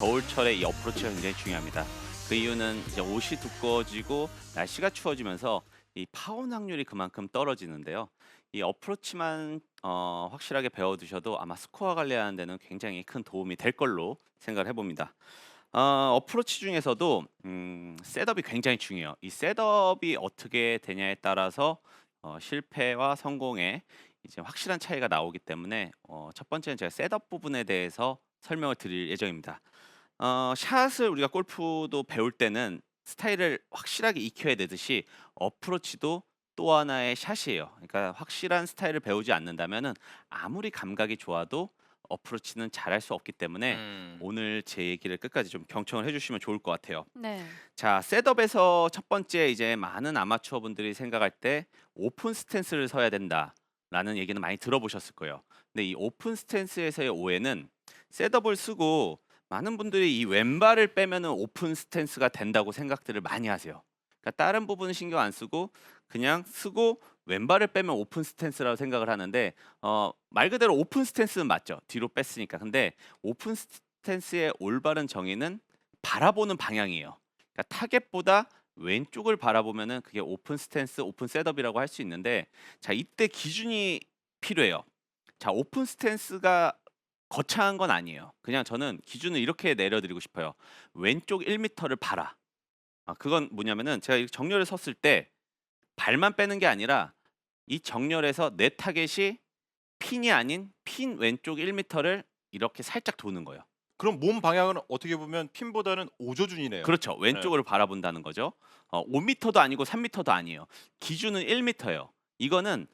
겨울철에 이 어프로치가 굉장히 중요합니다. 그 이유는 이제 옷이 두꺼워지고 날씨가 추워지면서 이 파온 확률이 그만큼 떨어지는데요. 이 어프로치만 확실하게 배워두셔도 아마 스코어 관리하는 데는 굉장히 큰 도움이 될 걸로 생각을 해봅니다. 어프로치 중에서도 셋업이 굉장히 중요해요. 이 셋업이 어떻게 되냐에 따라서 실패와 성공에 이제 확실한 차이가 나오기 때문에 첫 번째는 제가 셋업 부분에 대해서 설명을 드릴 예정입니다. 샷을 우리가 골프도 배울 때는 스타일을 확실하게 익혀야 되듯이 어프로치도 또 하나의 샷이에요. 그러니까 확실한 스타일을 배우지 않는다면은 아무리 감각이 좋아도 어프로치는 잘할 수 없기 때문에 음. 오늘 제 얘기를 끝까지 좀 경청을 해 주시면 좋을 것 같아요. 네. 자, 셋업에서 첫 번째 이제 많은 아마추어 분들이 생각할 때 오픈 스탠스를 서야 된다라는 얘기는 많이 들어보셨을 거예요. 근데 이 오픈 스탠스에서의 오해는 셋업을 쓰고 많은 분들이 이 왼발을 빼면은 오픈 스탠스가 된다고 생각들을 많이 하세요. 그러니까 다른 부분은 신경 안 쓰고 그냥 쓰고 왼발을 빼면 오픈 스탠스라고 생각을 하는데 말 그대로 오픈 스탠스는 맞죠. 뒤로 뺐으니까. 근데 오픈 스탠스의 올바른 정의는 바라보는 방향이에요. 그러니까 타겟보다 왼쪽을 바라보면은 그게 오픈 스탠스, 오픈 셋업이라고 할 수 있는데 자, 이때 기준이 필요해요. 자, 오픈 스탠스가 거창한 건 아니에요. 그냥 저는 기준을 이렇게 내려드리고 싶어요. 왼쪽 1 미터를 봐라. 그건 뭐냐면은 제가 이렇게 정렬을 섰을 때 발만 빼는 게 아니라 이 정렬에서 내 타겟이 핀이 아닌 핀 왼쪽 1 미터를 이렇게 살짝 도는 거예요. 그럼 몸 방향은 어떻게 보면 핀보다는 오조준이네요. 그렇죠. 네. 왼쪽으로 바라본다는 거죠. 5 미터도 아니고 3 미터도 아니에요. 기준은 1 미터예요. 이거는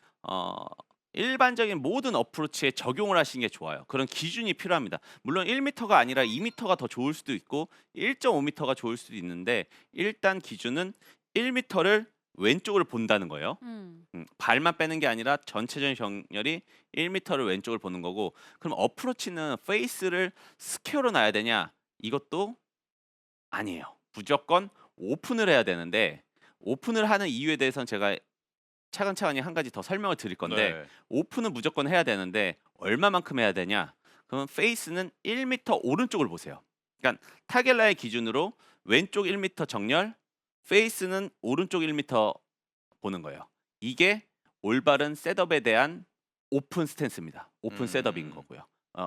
일반적인 모든 어프로치에 적용을 하시는 게 좋아요. 그런 기준이 필요합니다. 물론 1 미터가 아니라 2 미터가 더 좋을 수도 있고 1.5 미터가 좋을 수도 있는데 일단 기준은 1 미터를 왼쪽을 본다는 거예요. 음. 발만 빼는 게 아니라 전체적인 정렬이 1 미터를 왼쪽을 보는 거고 그럼 어프로치는 페이스를 스퀘어로 놔야 되냐? 이것도 아니에요. 무조건 오픈을 해야 되는데 오픈을 하는 이유에 대해서는 제가 차근차근히 한 가지 더 설명을 드릴 건데 네. 오픈은 무조건 해야 되는데 얼마만큼 해야 되냐? 그러면 페이스는 1 미터 오른쪽을 보세요. 그러니까 타겟라의 기준으로 왼쪽 1 미터 정렬, 페이스는 오른쪽 1 미터 보는 거예요. 이게 올바른 셋업에 대한 오픈 스탠스입니다. 오픈 셋업인 음. 거고요.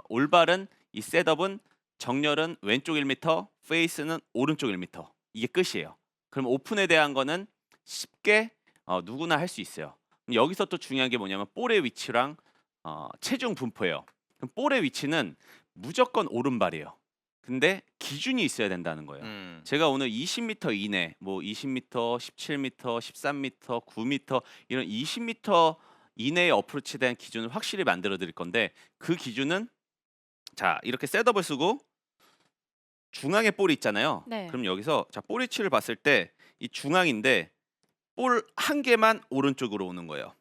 올바른 이 셋업은 정렬은 왼쪽 1 미터, 페이스는 오른쪽 1 미터. 이게 끝이에요. 그럼 오픈에 대한 거는 쉽게 누구나 할 수 있어요. 그럼 여기서 또 중요한 게 뭐냐면 볼의 위치랑 체중 분포예요. 그럼 볼의 위치는 무조건 오른발이에요. 근데 기준이 있어야 된다는 거예요. 음. 제가 오늘 20 미터 이내 뭐 20 미터, 17 미터, 13 미터, 9 미터 이런 20 미터 이내의 어프로치에 대한 기준을 확실히 만들어 드릴 건데 그 기준은 자, 이렇게 셋업을 쓰고 중앙에 볼이 있잖아요. 네. 그럼 여기서 자, 볼 위치를 봤을 때 이 중앙인데 볼 한 개만 오른쪽으로 오는 거예요.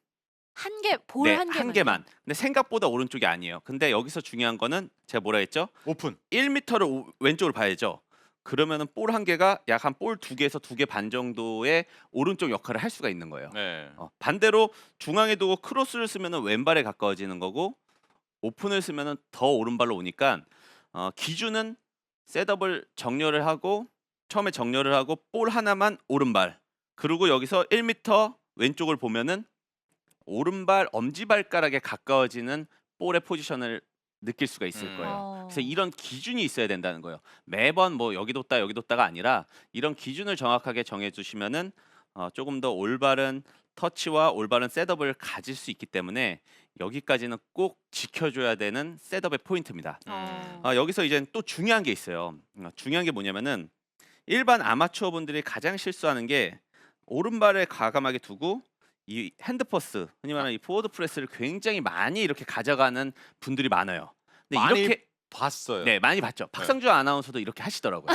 한 개 볼 네, 한 한 개만요? 개만. 근데 생각보다 오른쪽이 아니에요. 근데 여기서 중요한 거는 제가 뭐라 했죠? 오픈. 1 미터를 왼쪽으로 봐야죠. 그러면은 볼 한 개가 약 한 볼 두 개에서 두 개 반 정도의 오른쪽 역할을 할 수가 있는 거예요. 네. 반대로 중앙에 두고 크로스를 쓰면은 왼발에 가까워지는 거고 오픈을 쓰면은 더 오른발로 오니까 기준은 셋업을 정렬을 하고 처음에 정렬을 하고 볼 하나만 오른발. 그리고 여기서 1 미터 왼쪽을 보면은 오른발 엄지발가락에 가까워지는 볼의 포지션을 느낄 수가 있을 음. 거예요. 그래서 어. 이런 기준이 있어야 된다는 거예요. 매번 뭐 여기 뒀다 여기 뒀다가 아니라 이런 기준을 정확하게 정해 두시면은 조금 더 올바른 터치와 올바른 셋업을 가질 수 있기 때문에 여기까지는 꼭 지켜 줘야 되는 셋업의 포인트입니다. 음. 여기서 이제 또 중요한 게 있어요. 중요한 게 뭐냐면은 일반 아마추어 분들이 가장 실수하는 게 오른발을 과감하게 두고 이 핸드 퍼스, 흔히 아 말하는 이 포워드 프레스를 굉장히 많이 이렇게 가져가는 분들이 많아요. 근데 많이 이렇게 봤어요. 네, 많이 봤죠. 네. 박상주 아나운서도 이렇게 하시더라고요.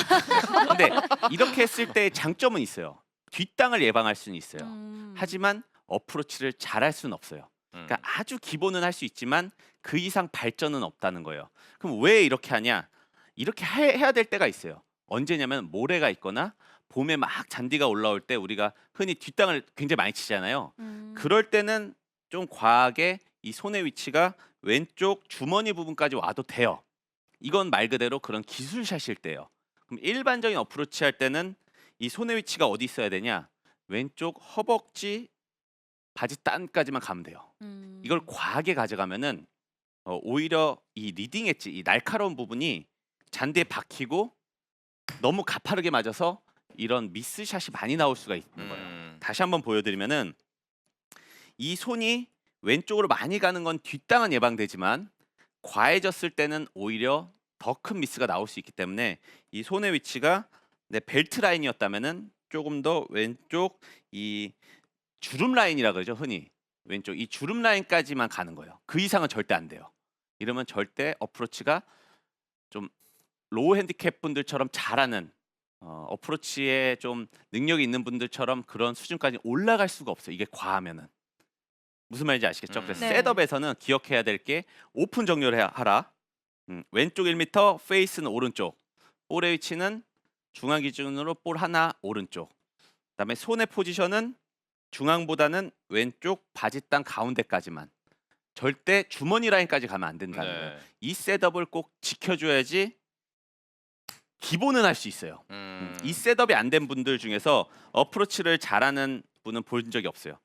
네. 근데 이렇게 했을 때 장점은 있어요. 뒷땅을 예방할 수는 있어요. 음. 하지만 어프로치를 잘할 수는 없어요. 음. 그러니까 아주 기본은 할 수 있지만 그 이상 발전은 없다는 거예요. 그럼 왜 이렇게 하냐? 이렇게 해야 될 때가 있어요. 언제냐면 모래가 있거나 봄에 막 잔디가 올라올 때 우리가 흔히 뒷땅을 굉장히 많이 치잖아요. 음. 그럴 때는 좀 과하게 이 손의 위치가 왼쪽 주머니 부분까지 와도 돼요. 이건 말 그대로 그런 기술샷일 때예요. 그럼 일반적인 어프로치 할 때는 이 손의 위치가 어디 있어야 되냐? 왼쪽 허벅지 바지 딴까지만 가면 돼요. 이걸 음. 과하게 가져가면은 오히려 이 리딩 엣지, 이 날카로운 부분이 잔디에 박히고 너무 가파르게 맞아서 이런 미스샷이 많이 나올 수가 있는 거예요. 다시 한번 보여드리면은 이 손이 왼쪽으로 많이 가는 건 뒷땅은 예방되지만 과해졌을 때는 오히려 더 큰 미스가 나올 수 있기 때문에 이 손의 위치가 내 벨트 라인이었다면은 조금 더 왼쪽 이 주름 라인이라 그러죠, 흔히. 왼쪽 이 주름 라인까지만 가는 거예요. 그 이상은 절대 안 돼요. 이러면 절대 어프로치가 좀 로우 핸디캡 분들처럼 잘하는 어프로치에 좀 능력이 있는 분들처럼 그런 수준까지 올라갈 수가 없어요. 이게 과하면은. 무슨 말인지 아시겠죠? 그래서 네. 셋업에서는 기억해야 될 게 오픈 정렬을 하라. 왼쪽 1m, 페이스는 오른쪽. 볼의 위치는 중앙 기준으로 볼 하나 오른쪽. 그다음에 손의 포지션은 중앙보다는 왼쪽 바지 땅 가운데까지만. 절대 주머니 라인까지 가면 안 된다는 거예요. 이 셋업을 꼭 지켜줘야지 기본은 할 수 있어요. 이 셋업이 안 된 분들 중에서 어프로치를 잘하는 분은 본 적이 없어요.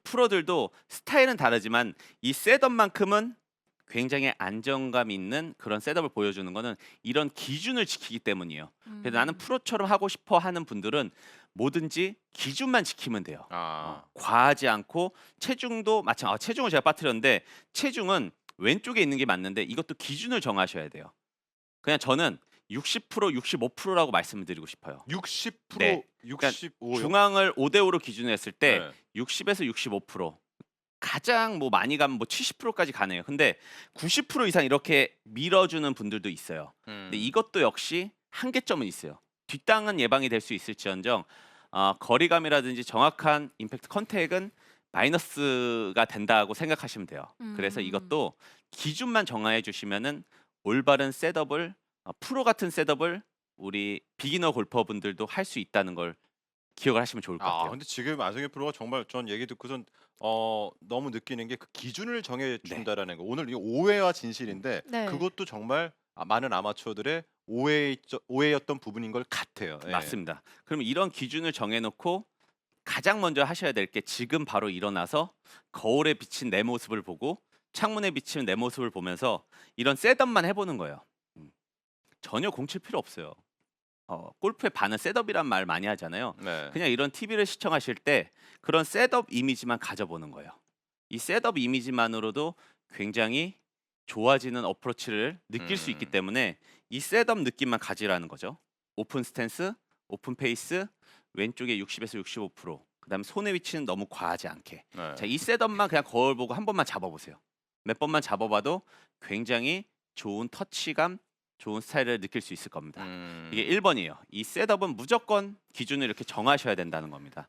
프로들도 스타일은 다르지만 이 셋업만큼은 굉장히 안정감 있는 그런 셋업을 보여주는 거는 이런 기준을 지키기 때문이에요. 그래서 나는 프로처럼 하고 싶어 하는 분들은 뭐든지 기준만 지키면 돼요. 과하지 않고 체중도 체중을 제가 빠뜨렸는데 체중은 왼쪽에 있는 게 맞는데 이것도 기준을 정하셔야 돼요. 그냥 저는 60%, 65%라고 말씀을 드리고 싶어요. 60%, 네. 65요. 중앙을 5대 5로 기준으로 했을 때 네. 60에서 65%. 가장 뭐 많이 가면 뭐 70%까지 가네요. 근데 90% 이상 이렇게 밀어주는 분들도 있어요. 근데 이것도 역시 한계점은 있어요. 뒷땅은 예방이 될 수 있을지언정 거리감이라든지 정확한 임팩트 컨택은 마이너스가 된다고 생각하시면 돼요. 그래서 이것도 기준만 정해 주시면은 올바른 셋업을 프로 같은 셋업을 우리 비기너 골퍼분들도 할 수 있다는 걸 기억을 하시면 좋을 것 같아요. 근데 지금 안성현 프로가 정말 전 얘기 듣고선 너무 느끼는 게 그 기준을 정해 준다라는 거. 오늘 이 오해와 진실인데 네. 그것도 정말 많은 아마추어들의 오해였던 부분인 걸 같아요. 예. 맞습니다. 그러면 이런 기준을 정해 놓고 가장 먼저 하셔야 될 게 지금 바로 일어나서 거울에 비친 내 모습을 보고 창문에 비친 내 모습을 보면서 이런 셋업만 해 보는 거예요. 전혀 공칠 필요 없어요. 골프의 반은 셋업이란 말 많이 하잖아요. 네. 그냥 이런 TV를 시청하실 때 그런 셋업 이미지만 가져보는 거예요. 이 셋업 이미지만으로도 굉장히 좋아지는 어프로치를 느낄 수 있기 때문에 이 셋업 느낌만 가지라는 거죠. 오픈 스탠스, 오픈 페이스, 왼쪽에 60에서 65%. 그다음에 손의 위치는 너무 과하지 않게. 네. 자, 이 셋업만 그냥 거울 보고 한 번만 잡아보세요. 몇 번만 잡아봐도 굉장히 좋은 터치감, 좋은 스타일을 느낄 수 있을 겁니다. 이게 1번이에요. 이 셋업은 무조건 기준을 이렇게 정하셔야 된다는 겁니다.